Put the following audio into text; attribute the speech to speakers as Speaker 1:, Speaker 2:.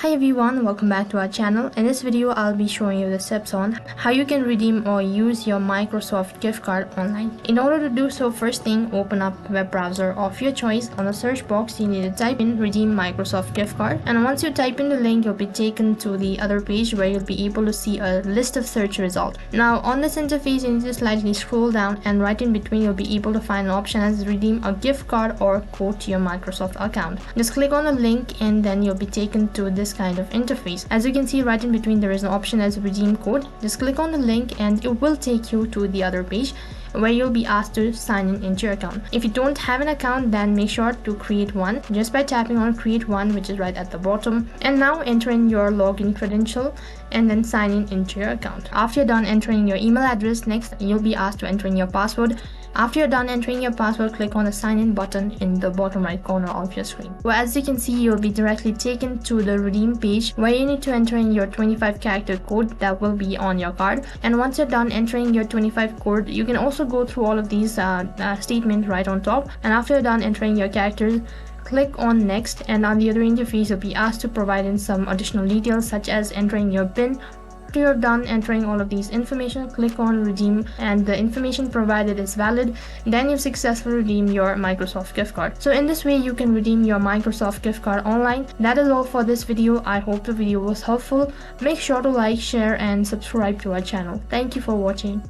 Speaker 1: Hi everyone, welcome back to our channel. In this video, I'll be showing you the steps on how you can redeem or use your Microsoft gift card online. In order to do so, first thing, open up a web browser of your choice. On the search box, you need to type in redeem Microsoft gift card. And once you type in the link, you'll be taken to the other page where you'll be able to see a list of search results. Now on this interface, you need to slightly scroll down, and right in between, you'll be able to find an option as redeem a gift card or code to your Microsoft account. Just click on the link and then you'll be taken to this kind of interface. As you can see, right in between there is an option as redeem code. Just click on the link and it will take you to the other page where you'll be asked to sign in into your account. If you don't have an account, then make sure to create one just by tapping on create one, which is right at the bottom, and now enter in your login credential and then sign in into your account. After you're done entering your email address, next you'll be asked to enter in your password. After you're done entering your password, click on the sign in button in the bottom right corner of your screen. Well, as you can see, you'll be directly taken to the redeem page where you need to enter in your 25 character code that will be on your card. And once you're done entering your 25 code, you can also go through all of these statements right on top. And after you're done entering your characters, click on next, and on the other interface you'll be asked to provide in some additional details such as entering your PIN. After you're done entering all of these information, click on redeem, and the information provided is valid. Then you successfully redeem your Microsoft gift card. So in this way you can redeem your Microsoft gift card online. That is all for this video. I hope the video was helpful. Make sure to like, share and subscribe to our channel. Thank you for watching.